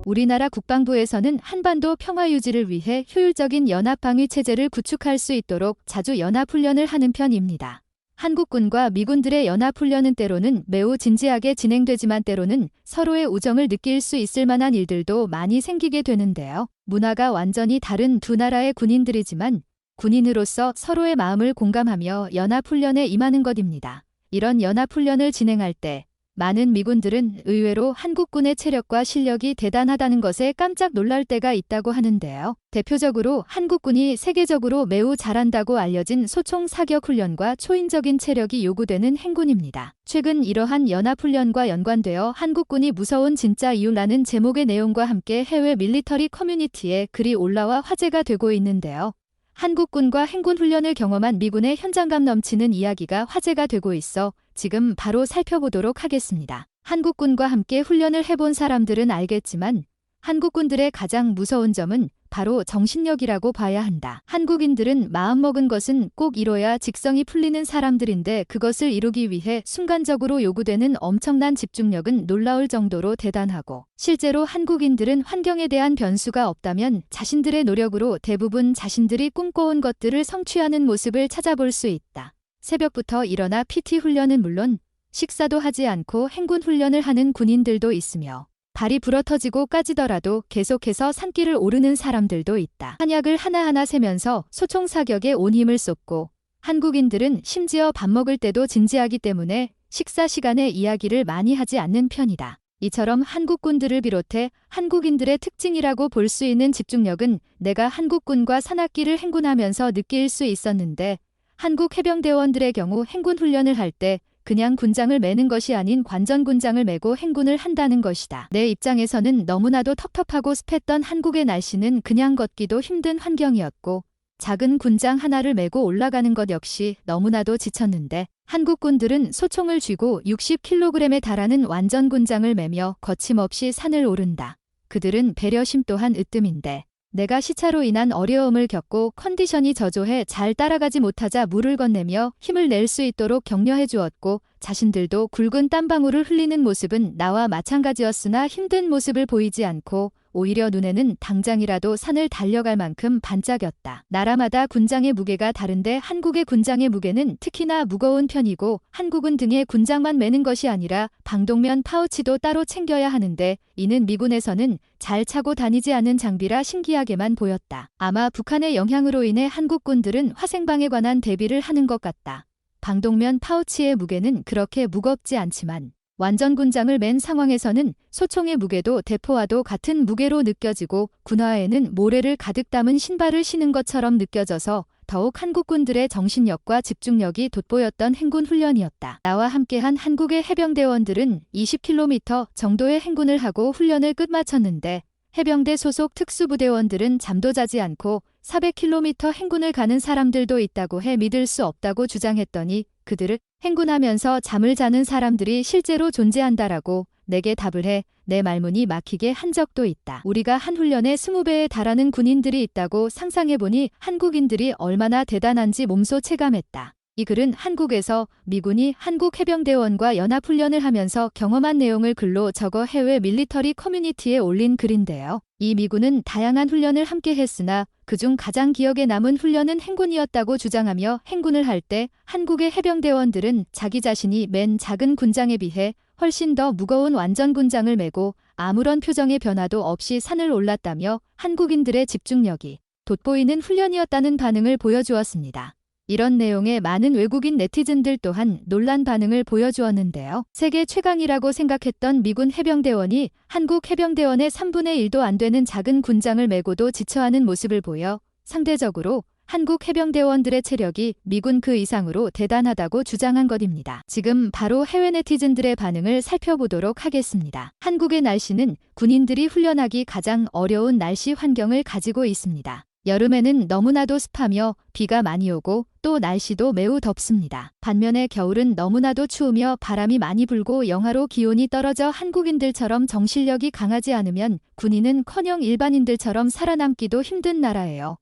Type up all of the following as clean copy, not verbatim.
우리나라 국방부에서는 한반도 평화 유지를 위해 효율적인 연합방위 체제를 구축할 수 있도록 자주 연합훈련을 하는 편입니다. 한국군과 미군들의 연합훈련은 때로는 매우 진지하게 진행되지만 때로는 서로의 우정을 느낄 수 있을 만한 일들도 많이 생기게 되는데요. 문화가 완전히 다른 두 나라의 군인들이지만 군인으로서 서로의 마음을 공감하며 연합훈련에 임하는 것입니다. 이런 연합훈련을 진행할 때 많은 미군들은 의외로 한국군의 체력과 실력이 대단하다는 것에 깜짝 놀랄 때가 있다고 하는데요. 대표적으로 한국군이 세계적으로 매우 잘한다고 알려진 소총 사격 훈련과 초인적인 체력이 요구되는 행군입니다. 최근 이러한 연합훈련과 연관되어 한국군이 무서운 진짜 이유라는 제목의 내용과 함께 해외 밀리터리 커뮤니티에 글이 올라와 화제가 되고 있는데요. 한국군과 행군훈련을 경험한 미군의 현장감 넘치는 이야기가 화제가 되고 있어 지금 바로 살펴보도록 하겠습니다. 한국군과 함께 훈련을 해본 사람들은 알겠지만 한국군들의 가장 무서운 점은 바로 정신력이라고 봐야 한다. 한국인들은 마음먹은 것은 꼭 이뤄야 직성이 풀리는 사람들인데 그것을 이루기 위해 순간적으로 요구되는 엄청난 집중력은 놀라울 정도로 대단하고 실제로 한국인들은 환경에 대한 변수가 없다면 자신들의 노력으로 대부분 자신들이 꿈꿔온 것들을 성취하는 모습을 찾아볼 수 있다. 새벽부터 일어나 PT 훈련은 물론 식사도 하지 않고 행군 훈련을 하는 군인들도 있으며 발이 부러터지고 까지더라도 계속해서 산길을 오르는 사람들도 있다. 한약을 하나하나 세면서 소총 사격에 온 힘을 쏟고 한국인들은 심지어 밥 먹을 때도 진지하기 때문에 식사 시간에 이야기를 많이 하지 않는 편이다. 이처럼 한국군들을 비롯해 한국인들의 특징이라고 볼 수 있는 집중력은 내가 한국군과 산악기를 행군하면서 느낄 수 있었는데 한국 해병대원들의 경우 행군 훈련을 할 때 그냥 군장을 매는 것이 아닌 관전 군장을 매고 행군을 한다는 것이다. 내 입장에서는 너무나도 텁텁하고 습했던 한국의 날씨는 그냥 걷기도 힘든 환경이었고 작은 군장 하나를 메고 올라가는 것 역시 너무나도 지쳤는데 한국군들은 소총을 쥐고 60kg에 달하는 완전 군장을 매며 거침없이 산을 오른다. 그들은 배려심 또한 으뜸인데 내가 시차로 인한 어려움을 겪고 컨디션이 저조해 잘 따라가지 못하자 물을 건네며 힘을 낼 수 있도록 격려해 주었고 자신들도 굵은 땀방울을 흘리는 모습은 나와 마찬가지였으나 힘든 모습을 보이지 않고 오히려 눈에는 당장이라도 산을 달려갈 만큼 반짝였다. 나라마다 군장의 무게가 다른데 한국의 군장의 무게는 특히나 무거운 편이고 한국은 등에 군장만 매는 것이 아니라 방독면 파우치도 따로 챙겨야 하는데 이는 미군에서는 잘 차고 다니지 않는 장비라 신기하게만 보였다. 아마 북한의 영향으로 인해 한국군들은 화생방에 관한 대비를 하는 것 같다. 방독면 파우치의 무게는 그렇게 무겁지 않지만 완전 군장을 맨 상황에서는 소총의 무게도 대포와도 같은 무게로 느껴지고 군화에는 모래를 가득 담은 신발을 신은 것처럼 느껴져서 더욱 한국군들의 정신력과 집중력이 돋보였던 행군 훈련이었다. 나와 함께한 한국의 해병대원들은 20km 정도의 행군을 하고 훈련을 끝마쳤는데 해병대 소속 특수부대원들은 잠도 자지 않고 400km 행군을 가는 사람들도 있다고 해 믿을 수 없다고 주장했더니 그들을 행군하면서 잠을 자는 사람들이 실제로 존재한다라고 내게 답을 해 내 말문이 막히게 한 적도 있다. 우리가 한 훈련에 20배에 달하는 군인들이 있다고 상상해보니 한국인들이 얼마나 대단한지 몸소 체감했다. 이 글은 한국에서 미군이 한국 해병대원과 연합훈련을 하면서 경험한 내용을 글로 적어 해외 밀리터리 커뮤니티에 올린 글인데요. 이 미군은 다양한 훈련을 함께 했으나 그중 가장 기억에 남은 훈련은 행군이었다고 주장하며 행군을 할 때 한국의 해병대원들은 자기 자신이 맨 작은 군장에 비해 훨씬 더 무거운 완전 군장을 메고 아무런 표정의 변화도 없이 산을 올랐다며 한국인들의 집중력이 돋보이는 훈련이었다는 반응을 보여주었습니다. 이런 내용에 많은 외국인 네티즌들 또한 놀란 반응을 보여주었는데요. 세계 최강이라고 생각했던 미군 해병대원이 한국 해병대원의 3분의 1도 안 되는 작은 군장을 메고도 지쳐하는 모습을 보여 상대적으로 한국 해병대원들의 체력이 미군 그 이상으로 대단하다고 주장한 것입니다. 지금 바로 해외 네티즌들의 반응을 살펴보도록 하겠습니다. 한국의 날씨는 군인들이 훈련하기 가장 어려운 날씨 환경을 가지고 있습니다. 여름에는 너무나도 습하며 비가 많이 오고 또 날씨도 매우 덥습니다. 반면에 겨울은 너무나도 추우며 바람이 많이 불고 영하로 기온이 떨어져 한국인들처럼 정신력이 강하지 않으면 군인은커녕 일반인들처럼 살아남기도 힘든 나라예요.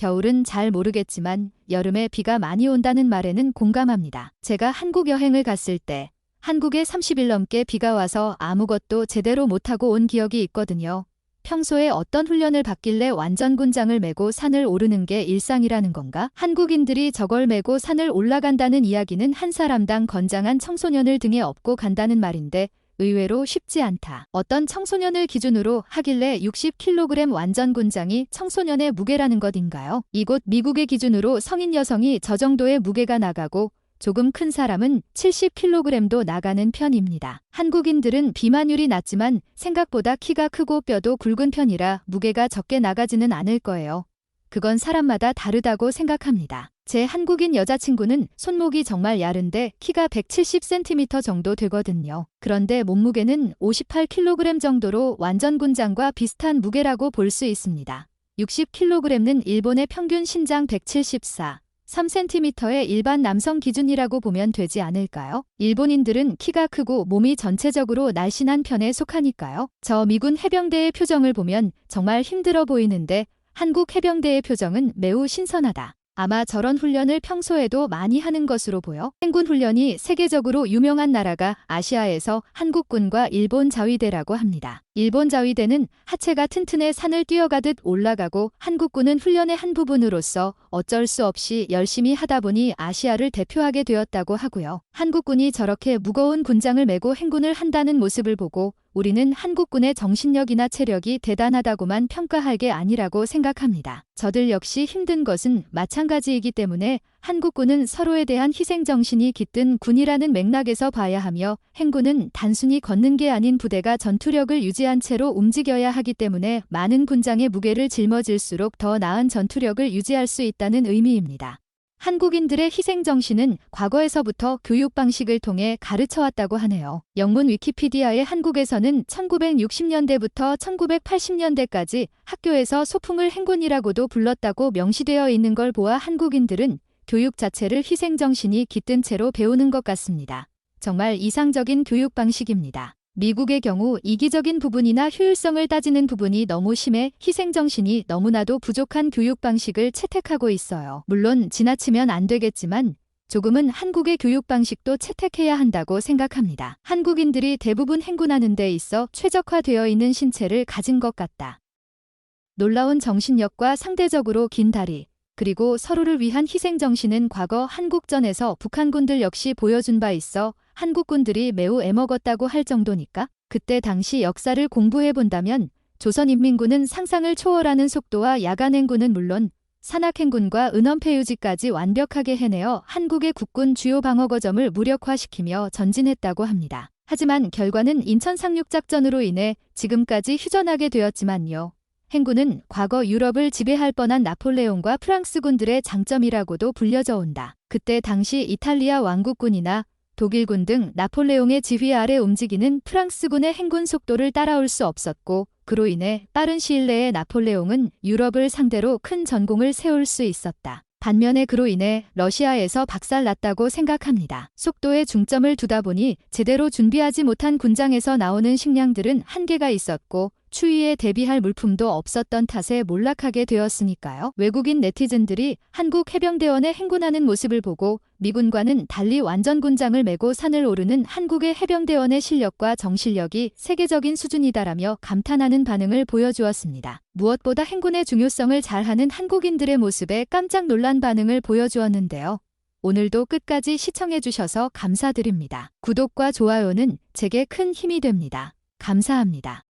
겨울은 잘 모르겠지만 여름에 비가 많이 온다는 말에는 공감합니다. 제가 한국 여행을 갔을 때 한국에 30일 넘게 비가 와서 아무것도 제대로 못하고 온 기억이 있거든요. 평소에 어떤 훈련을 받길래 완전군장을 메고 산을 오르는 게 일상이라는 건가? 한국인들이 저걸 메고 산을 올라간다는 이야기는 한 사람당 건장한 청소년을 등에 업고 간다는 말인데 의외로 쉽지 않다. 어떤 청소년을 기준으로 하길래 60kg 완전군장이 청소년의 무게라는 것인가요? 이곳 미국의 기준으로 성인 여성이 저 정도의 무게가 나가고 조금 큰 사람은 70kg도 나가는 편입니다. 한국인들은 비만율이 낮지만 생각보다 키가 크고 뼈도 굵은 편이라 무게가 적게 나가지는 않을 거예요. 그건 사람마다 다르다고 생각합니다. 제 한국인 여자친구는 손목이 정말 얇은데 키가 170cm 정도 되거든요. 그런데 몸무게는 58kg 정도로 완전군장과 비슷한 무게라고 볼 수 있습니다. 60kg는 일본의 평균 신장 174. 3cm의 일반 남성 기준이라고 보면 되지 않을까요? 일본인들은 키가 크고 몸이 전체적으로 날씬한 편에 속하니까요. 저 미군 해병대의 표정을 보면 정말 힘들어 보이는데 한국 해병대의 표정은 매우 신선하다. 아마 저런 훈련을 평소에도 많이 하는 것으로 보여. 행군 훈련이 세계적으로 유명한 나라가 아시아에서 한국군과 일본 자위대라고 합니다. 일본 자위대는 하체가 튼튼해 산을 뛰어가듯 올라가고 한국군은 훈련의 한 부분으로서 어쩔 수 없이 열심히 하다 보니 아시아를 대표하게 되었다고 하고요. 한국군이 저렇게 무거운 군장을 메고 행군을 한다는 모습을 보고 우리는 한국군의 정신력이나 체력이 대단하다고만 평가할 게 아니라고 생각합니다. 저들 역시 힘든 것은 마찬가지이기 때문에 한국군은 서로에 대한 희생정신이 깃든 군이라는 맥락에서 봐야 하며 행군은 단순히 걷는 게 아닌 부대가 전투력을 유지한 채로 움직여야 하기 때문에 많은 군장의 무게를 짊어질수록 더 나은 전투력을 유지할 수 있다는 의미입니다. 한국인들의 희생정신은 과거에서부터 교육 방식을 통해 가르쳐왔다고 하네요. 영문 위키피디아에 한국에서는 1960년대부터 1980년대까지 학교에서 소풍을 행군이라고도 불렀다고 명시되어 있는 걸 보아 한국인들은 교육 자체를 희생정신이 깃든 채로 배우는 것 같습니다. 정말 이상적인 교육 방식입니다. 미국의 경우 이기적인 부분이나 효율성을 따지는 부분이 너무 심해 희생정신이 너무나도 부족한 교육 방식을 채택하고 있어요. 물론 지나치면 안 되겠지만 조금은 한국의 교육 방식도 채택해야 한다고 생각합니다. 한국인들이 대부분 행군하는 데 있어 최적화되어 있는 신체를 가진 것 같다. 놀라운 정신력과 상대적으로 긴 다리, 그리고 서로를 위한 희생정신은 과거 한국전에서 북한군들 역시 보여준 바 있어 한국군들이 매우 애먹었다고 할 정도니까. 그때 당시 역사를 공부해본다면 조선인민군은 상상을 초월하는 속도와 야간행군은 물론 산악행군과 은원폐유지까지 완벽하게 해내어 한국의 국군 주요 방어거점을 무력화시키며 전진했다고 합니다. 하지만 결과는 인천 상륙작전으로 인해 지금까지 휴전하게 되었지만요. 행군은 과거 유럽을 지배할 뻔한 나폴레옹과 프랑스군들의 장점이라고도 불려져 온다. 그때 당시 이탈리아 왕국군이나 독일군 등 나폴레옹의 지휘 아래 움직이는 프랑스군의 행군 속도를 따라올 수 없었고 그로 인해 빠른 시일 내에 나폴레옹은 유럽을 상대로 큰 전공을 세울 수 있었다. 반면에 그로 인해 러시아에서 박살났다고 생각합니다. 속도에 중점을 두다 보니 제대로 준비하지 못한 군장에서 나오는 식량들은 한계가 있었고 추위에 대비할 물품도 없었던 탓에 몰락하게 되었으니까요. 외국인 네티즌들이 한국 해병대원의 행군하는 모습을 보고 미군과는 달리 완전군장을 메고 산을 오르는 한국의 해병대원의 실력과 정신력이 세계적인 수준이다라며 감탄하는 반응을 보여주었습니다. 무엇보다 행군의 중요성을 잘하는 한국인들의 모습에 깜짝 놀란 반응을 보여주었는데요. 오늘도 끝까지 시청해주셔서 감사드립니다. 구독과 좋아요는 제게 큰 힘이 됩니다. 감사합니다.